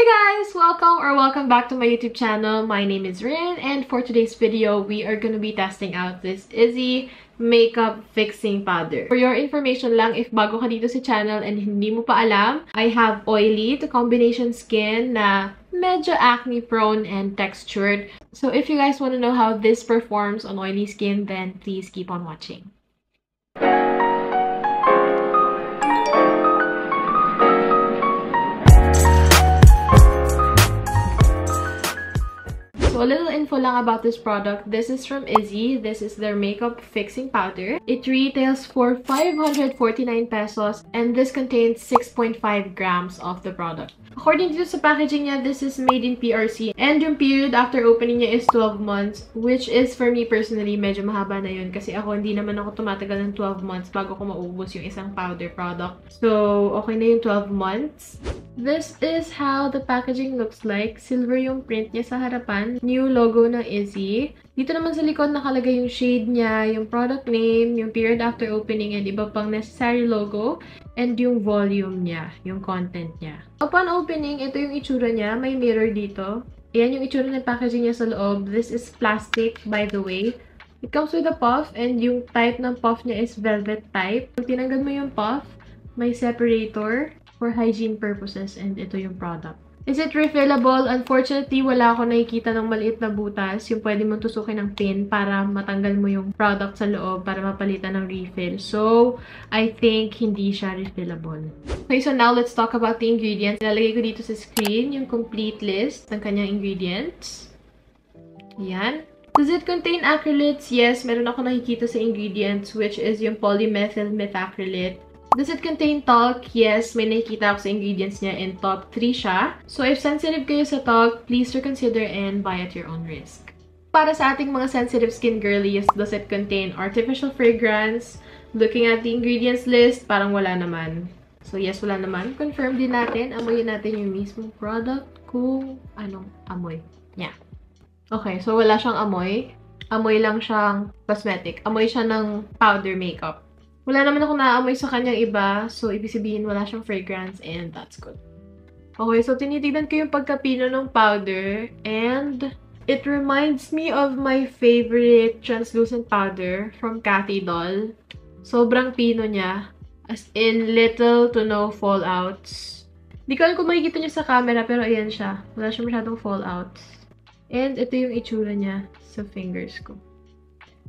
guys! Welcome back to my YouTube channel. My name is Rin, and for today's video, we are going to be testing out this Izzy Makeup Fixing Powder. For your information lang, if bago ka dito sa channel and hindi mo pa alam, I have oily to combination skin na medyo acne prone and textured. So if you guys want to know how this performs on oily skin, then please keep on watching. So a little info lang about this product. This is from Izzy. This is their makeup fixing powder. It retails for 549 pesos and this contains 6.5 grams of the product. According to sa packaging niya, this is made in PRC and yung period after opening niya is 12 months, which is for me personally medyo mahaba na yun kasi ako hindi naman ako tumatagal ng 12 months bago ko maubos yung isang powder product. So okay na yung 12 months. This is how the packaging looks like. Silver yung print niya sa harapan. New logo ng Izzy. Dito naman sa likod nakalagay yung shade niya, yung product name, yung period after opening, and iba pang necessary logo, and yung volume niya, yung content niya. Upon opening, ito yung itsura niya. May mirror dito. Ayan yung itsura ng packaging niya sa loob. This is plastic, by the way. It comes with a puff, and yung type ng puff niya is velvet type. Kung tinanggal mo yung puff, may separator for hygiene purposes, and ito yung product. Is it refillable? Unfortunately, wala ako nakikita ng maliit na butas. Yung pwede mong tusukin ng pin para matanggal mo yung product sa loob para mapalitan ng refill. So, I think hindi siya refillable. Okay, so now let's talk about the ingredients. Ilalagay ko dito sa screen yung complete list ng kanyang ingredients. Yan. Does it contain acrylates? Yes, meron ako nakikita sa ingredients, which is yung polymethyl methacrylate. Does it contain talc? Yes, may nakikita ako sa ingredients niya and top 3 siya. So if sensitive kayo sa talc, please reconsider and buy at your own risk. Para sa ating mga sensitive skin girlies, does it contain artificial fragrance? Looking at the ingredients list, parang wala naman. So yes, wala naman. Confirm din natin, amoyin natin yung mismong product kung anong amoy niya. Okay, so wala siyang amoy. Amoy lang siyang cosmetic. Amoy siya ng powder makeup. Wala naman ako naamoy sa kanyang iba, so ibig sabihin wala siyang fragrance and that's good. Okay, so tinitignan ko yung pagkapino ng powder and it reminds me of my favorite translucent powder from Cathy Doll. Sobrang pino niya, as in little to no fallouts. Di ko alam kung makikita niyo sa camera, pero ayan siya. Wala siya masyadong fallouts. And ito yung itsura niya sa fingers ko.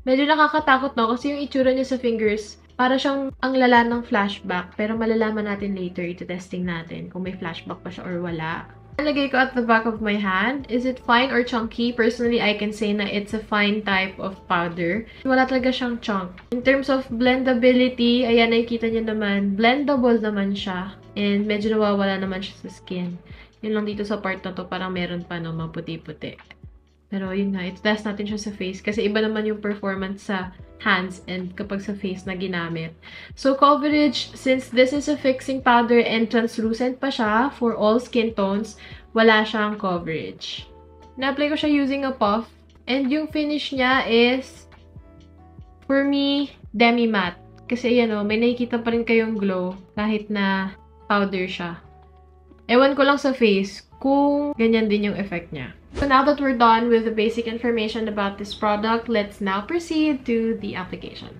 Medyo nakakatakot, no? Kasi yung itsura niya sa fingers, para siyang ang lala ng flashback, pero malalaman natin later, ito-testing natin kung may flashback pa siya or wala. Nalagay ko at the back of my hand. Is it fine or chunky? Personally, I can say na it's a fine type of powder. Wala talaga siyang chunk. In terms of blendability, ayan, nakikita niyo naman, blendable naman siya. And medyo nawawala naman siya sa skin. Yun lang dito sa part na to, parang meron pa, no, maputi-puti. Pero yun nga, ito-test natin siya sa face kasi iba naman yung performance sa hands and kapag sa face na ginamit. So, coverage, since this is a fixing powder and translucent pa siya for all skin tones, wala siyang coverage. Na-apply ko siya using a puff. And yung finish niya is, for me, demi-matte. Kasi yan o, may nakikita pa rin kayong glow kahit na powder siya. Ewan ko lang sa face kung ganyan din yung effect niya. So now that we're done with the basic information about this product, let's now proceed to the application.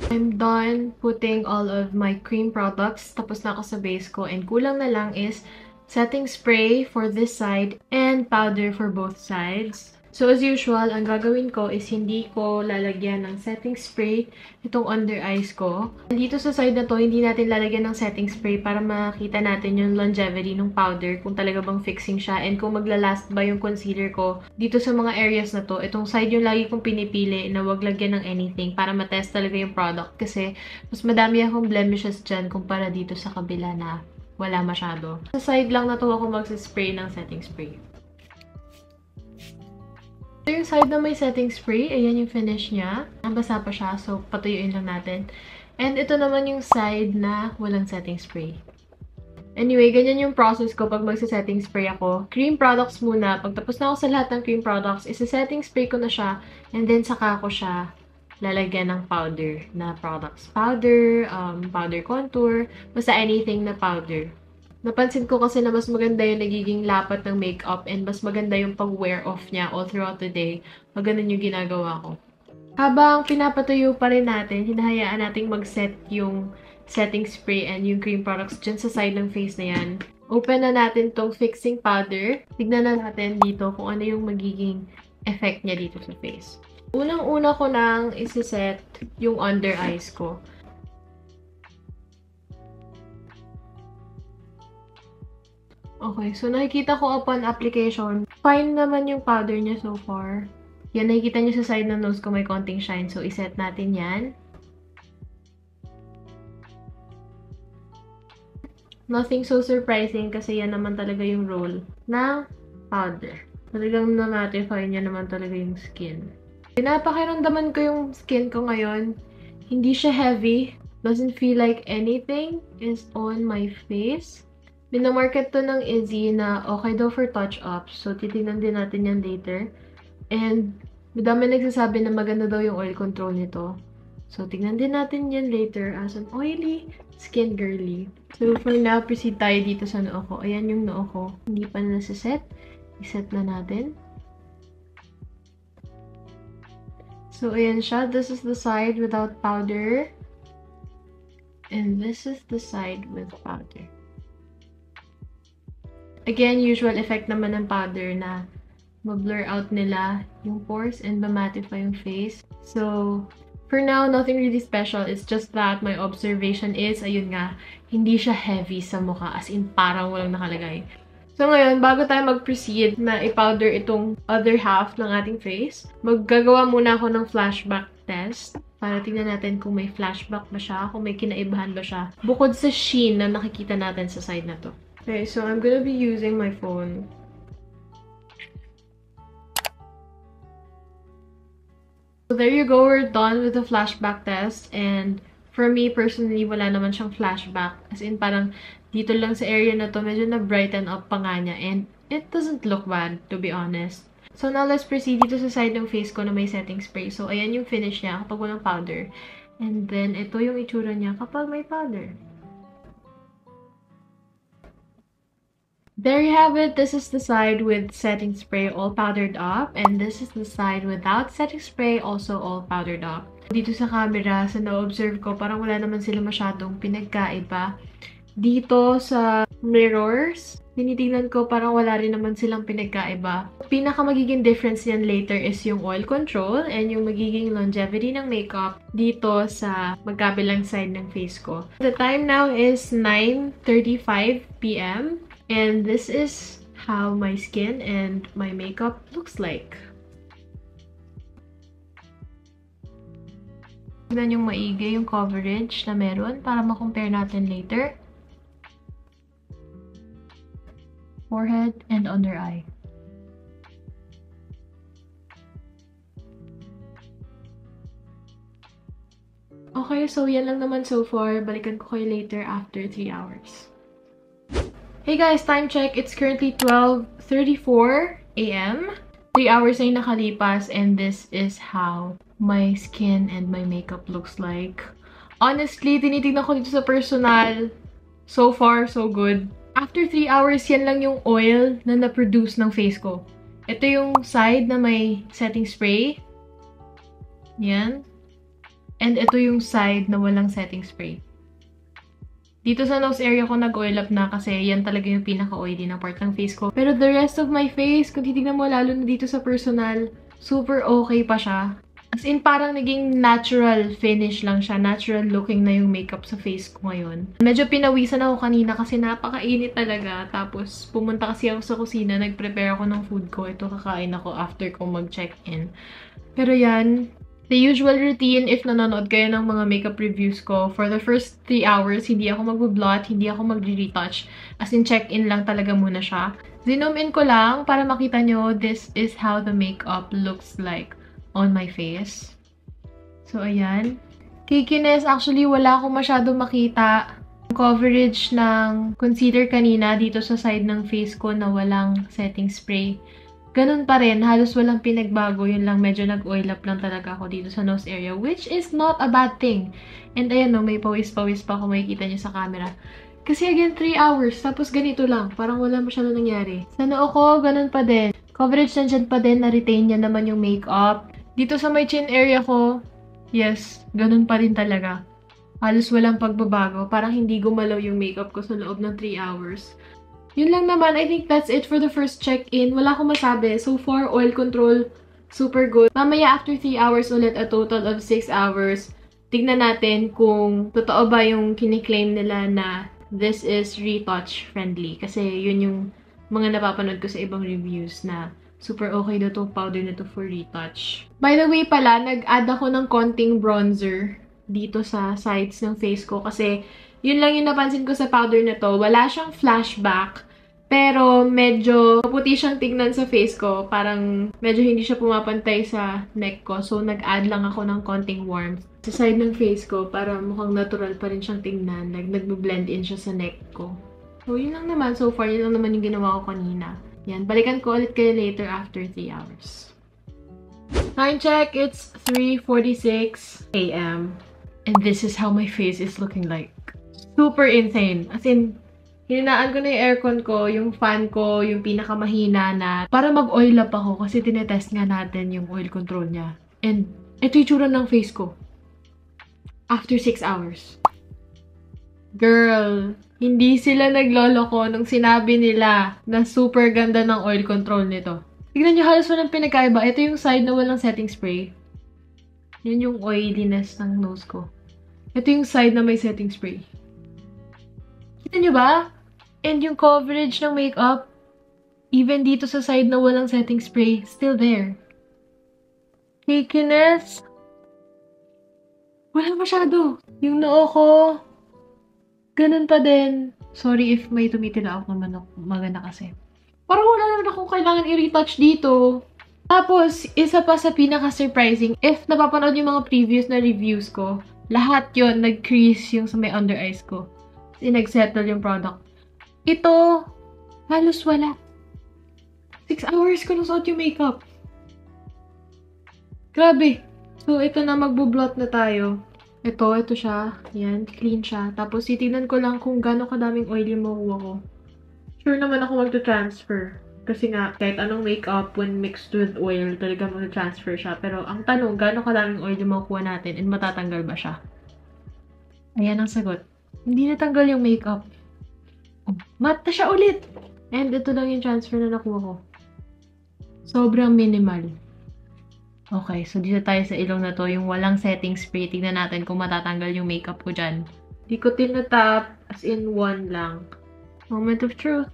I'm done putting all of my cream products. Tapos na ako sa base ko and kulang na lang is setting spray for this side and powder for both sides. So as usual, ang gagawin ko is hindi ko lalagyan ng setting spray itong under eyes ko. Dito sa side na to, hindi natin lalagyan ng setting spray para makita natin yung longevity ng powder, kung talaga bang fixing siya, and kung maglalast ba yung concealer ko dito sa mga areas na to. Itong side yung lagi kong pinipili na wag lagyan ng anything para matest talaga yung product kasi mas madami akong blemishes dyan kumpara dito sa kabila na wala masyado. Sa side lang na to ako magsispray ng setting spray. So, yung side na may setting spray, ayan yung finish niya. Nabasa pa siya, so patuyuin lang natin. And ito naman yung side na walang setting spray. Anyway, ganyan yung process ko pag magsa-setting spray ako. Cream products muna. Pag tapos na ako sa lahat ng cream products, isa-setting spray ko na siya. And then, saka ko siya lalagyan ng powder na products. Powder, powder contour, basta anything na powder. Napansin ko kasi na mas maganda yung nagiging lapat ng makeup and mas maganda yung pag-wear off niya all throughout the day. Maganon yung ginagawa ko. Habang pinapatuyo pa rin natin, hinahayaan nating mag-set yung setting spray and yung cream products dyan sa side ng face na yan. Open na natin tong fixing powder. Tignan na natin dito kung ano yung magiging effect niya dito sa face. Unang-una ko nang isi-set yung under eyes ko. Okay, so nakikita ko upon application, fine naman yung powder niya so far. Yan, nakikita niyo sa side ng nose ko may konting shine. So, iset natin yan. Nothing so surprising kasi yan naman talaga yung role ng powder. Talagang na-mattify niya naman talaga yung skin. Pinapakiramdaman ko yung skin ko ngayon. Hindi siya heavy. Doesn't feel like anything is on my face. Binamarket to ng Izzy na okay daw for touch-ups. So, titignan din natin yan later. And, madami nagsasabi na maganda daw yung oil control nito. So, tignan din natin yan later as an oily skin girly. So, for now, proceed tayo dito sa noo ko. Ayan yung noo ko. Hindi pa na nasa-set. I-set na natin. So, ayan siya. This is the side without powder. And this is the side with powder. Again, usual effect naman ng powder na ma-blur out nila yung pores and ma-mattify yung face. So, for now, nothing really special. It's just that my observation is, ayun nga, hindi siya heavy sa mukha. As in, parang walang nakalagay. So, ngayon, bago tayo mag-proceed na i-powder itong other half ng ating face, maggagawa muna ako ng flashback test para tingnan natin kung may flashback ba siya, kung may kinaibahan ba siya, bukod sa sheen na nakikita natin sa side na to. Okay, so I'm gonna be using my phone. So there you go, we're done with the flashback test. And for me, personally, wala naman siyang flashback. As in, parang dito lang sa area na to, medyo na-brighten up pa nga niya. And it doesn't look bad, to be honest. So now, let's proceed dito sa side ng face ko na may setting spray. So, ayan yung finish niya kapag walang powder. And then, ito yung itsura niya kapag may powder. There you have it. This is the side with setting spray all powdered up. And this is the side without setting spray also all powdered up. Dito sa camera, sa na-observe ko, parang wala naman sila masyadong pinagkaiba. Dito sa mirrors, tinitingnan ko parang wala rin naman silang pinagkaiba. Pinaka magiging difference yan later is yung oil control and yung magiging longevity ng makeup dito sa magkabilang side ng face ko. The time now is 9:35 p.m. And this is how my skin and my makeup looks like. Tignan yung maigi yung coverage na meron para ma-compare natin later. Forehead and under eye. Okay, so yan lang naman so far. Balikan ko kayo later after 3 hours. Hey guys, time check. It's currently 12:34 a.m. 3 hours na yung nakalipas and this is how my skin and my makeup looks like. Honestly, tinitignan ko dito sa personal. So far, so good. After 3 hours, yan lang yung oil na na-produce ng face ko. Ito yung side na may setting spray. Yan. And ito yung side na walang setting spray. Dito sa nose area ko nag-oil up na kasi yan talaga yung pinaka-oily na part ng face ko. Pero the rest of my face, kung titignan mo lalo na dito sa personal, super okay pa siya. As in, parang naging natural finish lang siya. Natural looking na yung makeup sa face ko ngayon. Medyo pinawisan ako kanina kasi napakainit talaga. Tapos, pumunta kasi ako sa kusina, nag-prepare ako ng food ko. Ito kakain ako after kong mag-check-in. Pero yan, the usual routine, if nanonood kayo ng mga makeup reviews ko, for the first 3 hours, hindi ako mag-blot, hindi ako mag-retouch. As in, check-in lang talaga muna siya. Zoom in ko lang para makita nyo, this is how the makeup looks like on my face. So, ayan. Cakiness, actually, wala akong masyadong makita. Coverage ng concealer kanina dito sa side ng face ko na walang setting spray. Ganun pa rin, halos walang pinagbago, yun lang, medyo nag-oil up lang talaga ako dito sa nose area, which is not a bad thing. And ayan no, may pawis-pawis pa ako makikita nyo sa camera. Kasi again, 3 hours. Tapos ganito lang. Parang wala masyado nangyari. Sa noo ko, ganun pa din. Coverage nandyan pa din. Na-retain niya naman yung makeup. Dito sa may chin area ko, yes, ganun pa rin talaga. Halos walang pagbabago. Parang hindi gumalaw yung makeup ko sa loob ng 3 hours. Yun lang naman. I think that's it for the first check-in. Wala akong masabi. So far, oil control, super good. Mamaya after 3 hours ulit, a total of 6 hours. Tignan natin kung totoo ba yung kiniklaim nila na this is retouch friendly. Kasi yun yung mga napapanood ko sa ibang reviews na super okay na itong powder na to for retouch. By the way pala, nag-add ako ng konting bronzer dito sa sides ng face ko. Kasi yun lang yung napansin ko sa powder na to. Wala siyang flashback. Pero medyo puti siyang tignan sa face ko. Parang medyo hindi siya pumapantay sa neck ko. So nag-add lang ako ng konting warmth sa side ng face ko para mukhang natural pa rin siyang tingnan. Like, nagbe-blend in siya sa neck ko. So, yun lang naman. So far, yun lang naman yung ginawa ko kanina. Yan. Balikan ko ulit kayo later after 3 hours. Time check. It's 3:46 a.m. And this is how my face is looking like. Super insane. As in, hininaan ko na yung aircon ko, yung fan ko, yung pinakamahina na para mag-oil up ako kasi tinetest nga natin yung oil control niya. And ito yung tsura ng face ko. After 6 hours. Girl, hindi sila nagloloko nung sinabi nila na super ganda ng oil control nito. Tignan nyo, halos walang pinagkaiba. Ito yung side na walang setting spray. Yan yung oiliness ng nose ko. Ito yung side na may setting spray. Tignan nyo ba? And yung coverage ng makeup, even dito sa side na walang setting spray, still there. Cakiness. Wala masyado. Yung noo ko, ganun pa din. Sorry if may tumitila ako ng manok. Maganda kasi. Parang wala naman akong kailangan i-retouch dito. Tapos, isa pa sa pinaka-surprising, if napapanood yung mga previous na reviews ko, lahat yon nag-crease yung sa may under eyes ko. Kasi nag-settle yung product. Ito, halos wala. 6 hours ko nasuot yung makeup. Grabe. So, ito na, magbo-blot na tayo. Ito siya. Yan, clean siya. Tapos, titignan ko lang kung gano'ng kadaming oil yung makuha ko. Sure naman ako magta-transfer. Kasi nga, kahit anong makeup, when mixed with oil, talaga magta-transfer siya. Pero, ang tanong, gano'ng kadaming oil yung makuha natin and matatanggal ba siya? Ayan ang sagot. Hindi natanggal yung makeup. Oh, matte na siya ulit! And ito lang yung transfer na nakuha ko. Sobrang minimal. Okay, so dito tayo sa ilong na to, yung walang setting spray. Tignan natin kung matatanggal yung makeup ko dyan. Di ko tinatap, as in one lang. Moment of truth.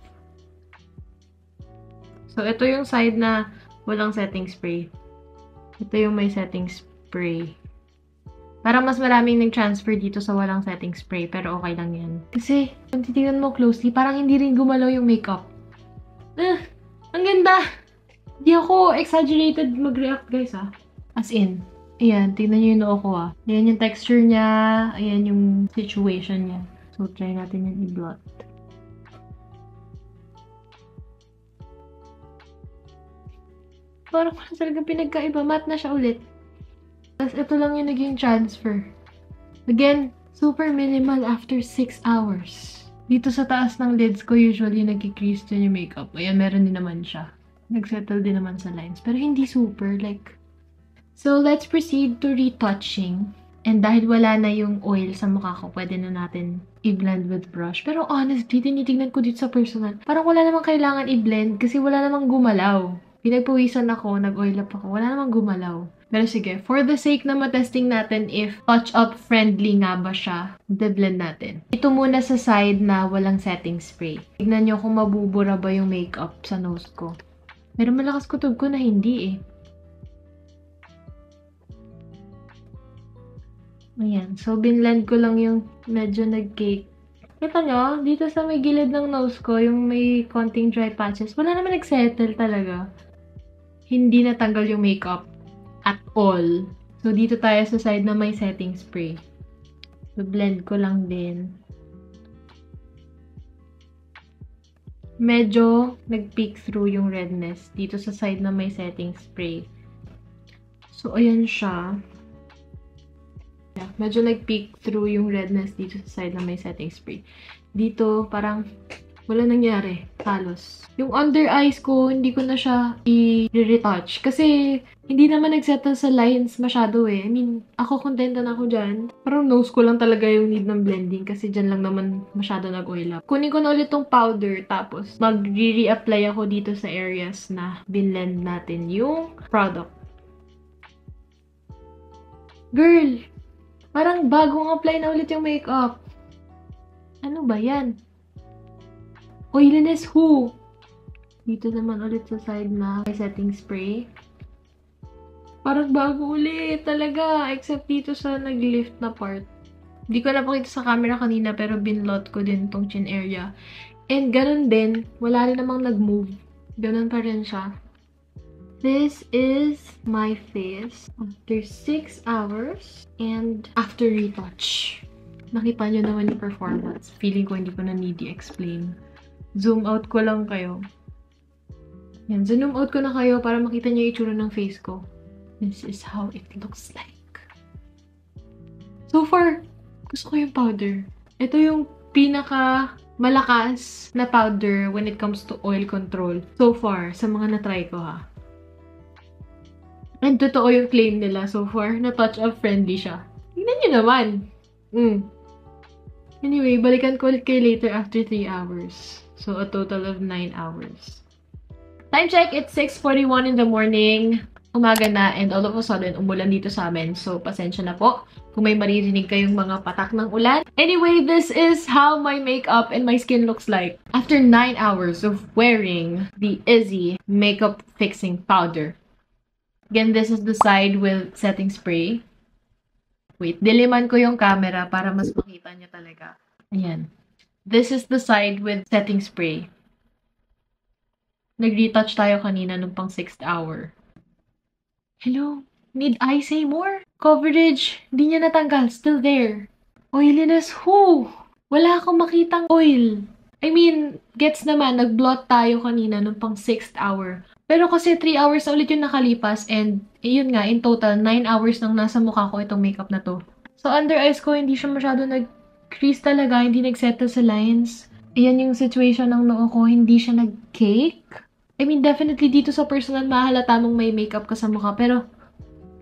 So, ito yung side na walang setting spray. Ito yung may setting spray. Parang mas maraming nag-transfer dito sa walang setting spray, pero okay lang yan. Kasi, kung titignan mo closely, parang hindi rin gumalaw yung makeup. Ang ganda! Di ako exaggerated mag-react, guys, ah. As in, ayan, tignan nyo yung noo ko, ah. Ayan yung texture niya, ayan yung situation niya. So, try natin yung i-blot. Parang wala talaga pinagkaiba. Matte na siya ulit. Tapos, ito lang yung naging transfer. Again, super minimal after 6 hours. Dito sa taas ng lids ko, usually nag-crease din yung makeup. Ayan, meron din naman siya. Nag-settle din naman sa lines. Pero hindi super, like... So, let's proceed to retouching. And dahil wala na yung oil sa mukha ko, pwede na natin i-blend with brush. Pero honestly, tinitignan ko dito sa personal. Parang wala namang kailangan i-blend kasi wala namang gumalaw. Pinagpawisan ako, nag-oil up ako. Wala namang gumalaw. Pero sige, for the sake na matesting natin if touch-up friendly nga ba siya, de-blend natin. Ito muna sa side na walang setting spray. Tignan nyo kung mabubura ba yung makeup sa nose ko. Pero malakas kutob ko na hindi eh. Ayan. So, binlend ko lang yung medyo nag-cake. Kita nyo, dito sa may gilid ng nose ko, yung may konting dry patches, wala naman nag-settle talaga. Hindi natanggal yung makeup at all. So, dito tayo sa side na may setting spray. So, blend ko lang din. Medyo nag-peek through yung redness dito sa side na may setting spray. So, ayan siya. Yeah, medyo nag-peek through yung redness dito sa side na may setting spray. Dito, parang wala nangyari. Halos. Yung under eyes ko, hindi ko na siya i-retouch. Kasi, hindi naman nagsettle sa lines masyado eh. I mean, ako contenta na ako dyan. Parang nose ko lang talaga yung need ng blending. Kasi dyan lang naman masyado nag-oil up. Kunin ko na ulit tong powder. Tapos, mag-re-apply ako dito sa areas na binlend natin yung product. Girl! Parang bagong apply na ulit yung makeup. Ano ba yan? Oiliness who? Dito naman ulit sa side na may setting spray. Parang bago ulit talaga. Except dito sa nag-lift na part. Hindi ko napakita sa camera kanina pero binlot ko din tong chin area. And ganun din. Wala rin namang nag-move. Ganun pa rin siya. This is my face after 6 hours and after retouch. Nakita nyo naman yung performance. Feeling ko hindi ko na need i-explain. Zoom out ko lang kayo. Yan, zoom out ko na kayo para makita nyo yung itsura ng face ko. This is how it looks like. So far, gusto ko yung powder. Ito yung pinaka malakas na powder when it comes to oil control. So far, sa mga na-try ko ha. And totoo yung claim nila so far na touch-up friendly siya. Tingnan nyo naman. Anyway, balikan ko ulit kayo later after 3 hours. So, a total of 9 hours. Time check, it's 6:41 in the morning. Umaga na and all of a sudden, umulan dito sa amin. So, pasensya na po kung may maririnig kayong mga patak ng ulan. Anyway, this is how my makeup and my skin looks like after 9 hours of wearing the Izzy Makeup Fixing Powder. Again, this is the side with setting spray. Wait, diliman ko yung camera para mas makita nyo talaga. Ayan. This is the side with setting spray. Nag-retouch tayo kanina nung pang 6th hour. Hello? Need I say more? Coverage, di niya natanggal. Still there. Oiliness, who? Wala akong makitang oil. I mean, gets naman, nag-blot tayo kanina nung pang 6th hour. Pero kasi 3 hours na ulit yung nakalipas and yun nga, in total, 9 hours nang nasa mukha ko itong makeup na to. So, under eyes ko, hindi siya masyado nag-crease talaga, hindi nag-settle sa lines. Ayan yung situation ng noo ko, hindi siya nag-cake. I mean, definitely dito sa personal, mahalata mong may makeup ka sa mukha. Pero,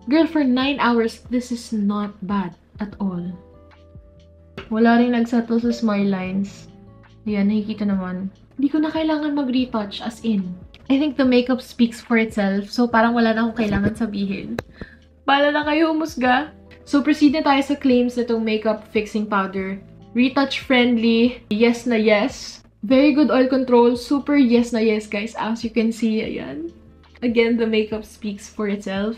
girl, for 9 hours, this is not bad at all. Wala rin nag-settle sa smile lines. Ayan, nakikita naman. Hindi ko na kailangan mag-retouch, as in. I think the makeup speaks for itself. So, parang wala na akong kailangan sabihin. Bala na kayo umusga. So, proceed na tayo sa claims nitong makeup fixing powder. Retouch friendly. Yes na yes. Very good oil control. Super yes na yes, guys. As you can see, ayan. Again, the makeup speaks for itself.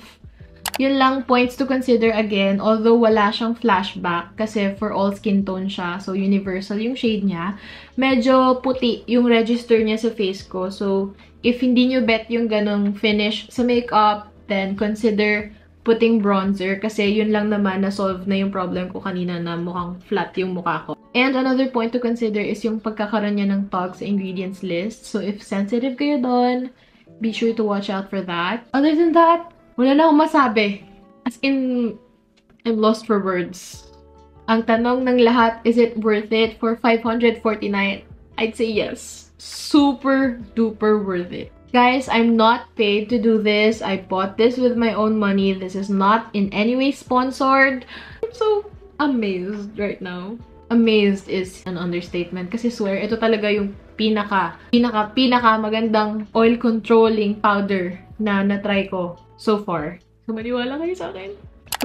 Yun lang, points to consider again. Although wala siyang flashback kasi for all skin tone siya. So, universal yung shade niya. Medyo puti yung register niya sa face ko. So, if hindi nyo bet yung ganong finish sa makeup, then consider putting bronzer kasi yun lang naman na-solve na yung problem ko kanina na mukhang flat yung mukha ko. And another point to consider is yung pagkakaroon niya ng tag sa ingredients list. So, if sensitive kayo doon, be sure to watch out for that. Other than that, wala na akong masabi. As in, I'm lost for words. Ang tanong ng lahat, is it worth it for $549? I'd say yes. Super duper worth it. Guys, I'm not paid to do this. I bought this with my own money. This is not in any way sponsored. I'm so amazed right now. Amazed is an understatement. Kasi swear, ito talaga yung pinaka magandang oil controlling powder na na-try ko so far. So, maniwala kayo sa akin.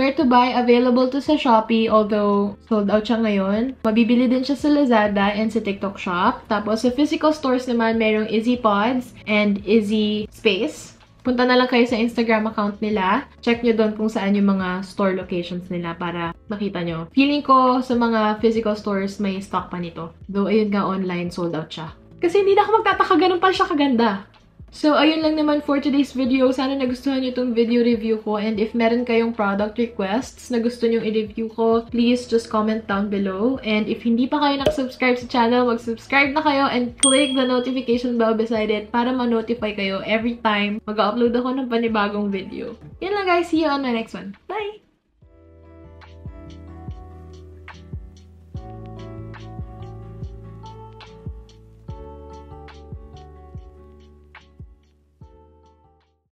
Where to buy? Available to sa Shopee, although sold out siya ngayon. Mabibili din siya sa Lazada and sa TikTok Shop. Tapos, sa physical stores naman, merong Izzy Pods and Izzy Space. Punta na lang kayo sa Instagram account nila. Check nyo doon kung saan yung mga store locations nila para makita nyo. Feeling ko sa mga physical stores may stock pa nito. Though, ayun nga, online, sold out siya. Kasi hindi na ako magtataka, ganun pa siya kaganda. So, ayun lang naman for today's video. Sana nagustuhan nyo itong video review ko. And if meron kayong product requests na gusto nyo i-review ko, please just comment down below. And if hindi pa kayo nakasubscribe sa channel, mag-subscribe na kayo and click the notification bell beside it para ma-notify kayo every time mag-upload ako ng panibagong video. Yan lang guys. See you on my next one. Bye!